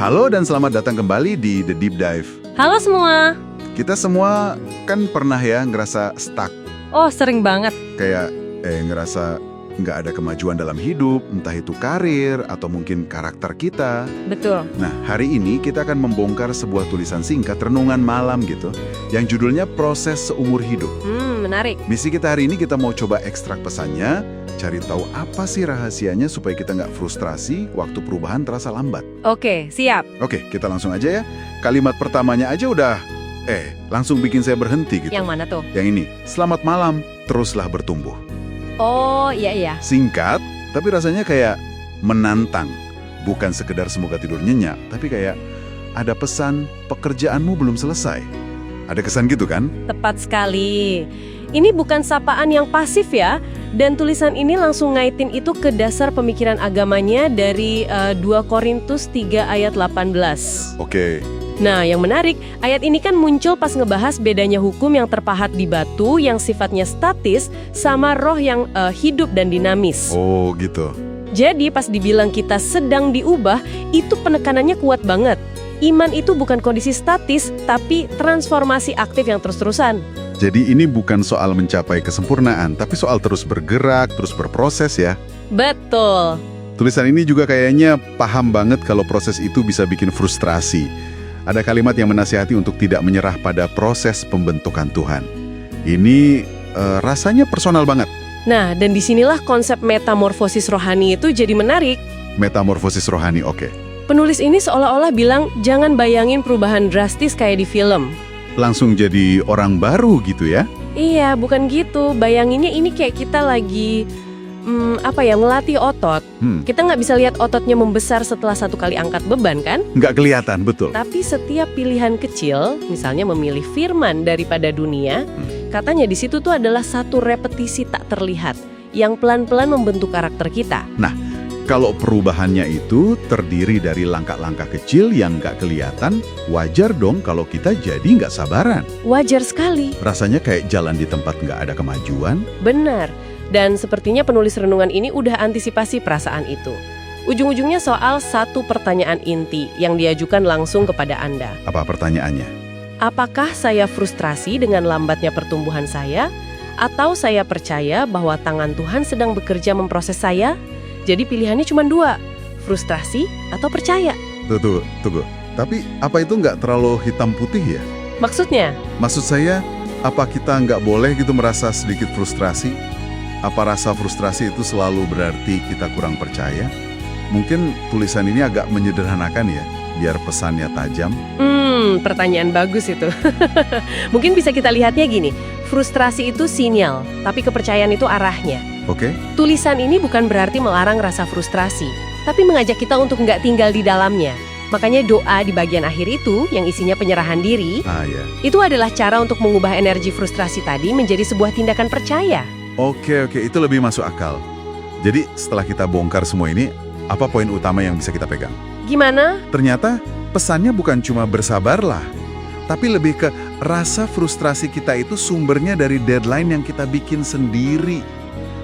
Halo dan selamat datang kembali di The Deep Dive. Halo semua. Kita semua kan pernah ya ngerasa stuck, Oh, sering banget. kayak ngerasa nggak ada kemajuan dalam hidup, entah itu karir atau mungkin karakter kita. Betul. Nah, hari ini kita akan membongkar sebuah tulisan singkat renungan malam gitu, yang judulnya Proses Seumur Hidup. Menarik. Misi kita hari ini kita mau coba ekstrak pesannya, cari tahu apa sih rahasianya supaya kita nggak frustrasi waktu perubahan terasa lambat. Oke, siap. Oke, kita langsung aja ya. Kalimat pertamanya aja udah, langsung bikin saya berhenti gitu. Yang mana tuh? Yang ini, selamat malam, teruslah bertumbuh. Oh, iya. Singkat, tapi rasanya kayak menantang. Bukan sekedar semoga tidur nyenyak, tapi kayak ada pesan pekerjaanmu belum selesai. Ada kesan gitu kan? Tepat sekali. Ini bukan sapaan yang pasif ya. Dan tulisan ini langsung ngaitin itu ke dasar pemikiran agamanya dari 2 Korintus 3 ayat 18. Oke, Nah, yang menarik, ayat ini kan muncul pas ngebahas bedanya hukum yang terpahat di batu yang sifatnya statis sama roh yang hidup dan dinamis. oh gitu. Jadi pas dibilang kita sedang diubah, itu penekanannya kuat banget. Iman itu bukan kondisi statis, tapi transformasi aktif yang terus-terusan. Jadi ini bukan soal mencapai kesempurnaan, tapi soal terus bergerak, terus berproses ya. Betul. Tulisan ini juga kayaknya paham banget kalau proses itu bisa bikin frustrasi. Ada kalimat yang menasihati untuk tidak menyerah pada proses pembentukan Tuhan. Ini rasanya personal banget. Nah, dan disinilah konsep metamorfosis rohani itu jadi menarik. Metamorfosis rohani, oke. Penulis ini seolah-olah bilang, jangan bayangin perubahan drastis kayak di film. Langsung jadi orang baru gitu ya? Iya, bukan gitu. Bayanginnya ini kayak kita lagi, ngelatih otot. Kita nggak bisa lihat ototnya membesar setelah 1 kali angkat beban, kan? Nggak kelihatan, betul. Tapi setiap pilihan kecil, misalnya memilih firman daripada dunia, katanya di situ tuh adalah satu repetisi tak terlihat yang pelan-pelan membentuk karakter kita. Kalau perubahannya itu terdiri dari langkah-langkah kecil yang nggak kelihatan, wajar dong kalau kita jadi nggak sabaran. Wajar sekali, Rasanya kayak jalan di tempat nggak ada kemajuan. benar. Dan sepertinya penulis renungan ini udah antisipasi perasaan itu. Ujung-ujungnya soal satu pertanyaan inti yang diajukan langsung kepada Anda. Apa pertanyaannya? Apakah saya frustrasi dengan lambatnya pertumbuhan saya? Atau saya percaya bahwa tangan Tuhan sedang bekerja memproses saya? Jadi pilihannya cuma 2, frustrasi atau percaya. Tunggu. Tapi apa itu nggak terlalu hitam putih ya? Maksudnya? Maksud saya, apa kita nggak boleh gitu merasa sedikit frustrasi? Apa rasa frustrasi itu selalu berarti kita kurang percaya? Mungkin tulisan ini agak menyederhanakan ya, biar pesannya tajam. Pertanyaan bagus itu. Mungkin bisa kita lihatnya gini, frustrasi itu sinyal, tapi kepercayaan itu arahnya. Oke? Tulisan ini bukan berarti melarang rasa frustrasi, tapi mengajak kita untuk nggak tinggal di dalamnya. Makanya doa di bagian akhir itu, yang isinya penyerahan diri, Ah ya. itu adalah cara untuk mengubah energi frustrasi tadi menjadi sebuah tindakan percaya. Oke, itu lebih masuk akal. Jadi setelah kita bongkar semua ini, apa poin utama yang bisa kita pegang? Gimana? Ternyata pesannya bukan cuma bersabarlah, tapi lebih ke rasa frustrasi kita itu sumbernya dari deadline yang kita bikin sendiri.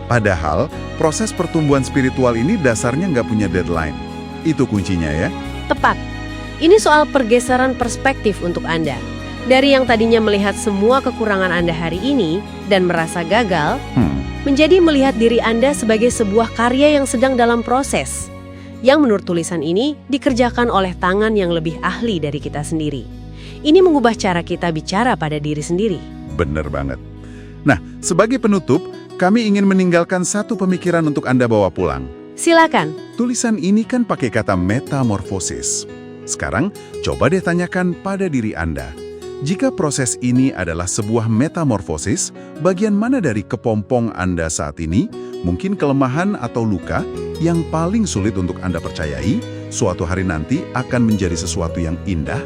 Padahal proses pertumbuhan spiritual ini dasarnya nggak punya deadline. Itu kuncinya ya. Tepat. Ini soal pergeseran perspektif untuk Anda. Dari yang tadinya melihat semua kekurangan Anda hari ini dan merasa gagal, menjadi melihat diri Anda sebagai sebuah karya yang sedang dalam proses, yang menurut tulisan ini dikerjakan oleh tangan yang lebih ahli dari kita sendiri. Ini mengubah cara kita bicara pada diri sendiri. Bener banget. Nah, sebagai penutup, kami ingin meninggalkan satu pemikiran untuk Anda bawa pulang. Silakan. Tulisan ini kan pakai kata metamorfosis. Sekarang, coba deh tanyakan pada diri Anda. Jika proses ini adalah sebuah metamorfosis, bagian mana dari kepompong Anda saat ini, mungkin kelemahan atau luka, yang paling sulit untuk Anda percayai, suatu hari nanti akan menjadi sesuatu yang indah?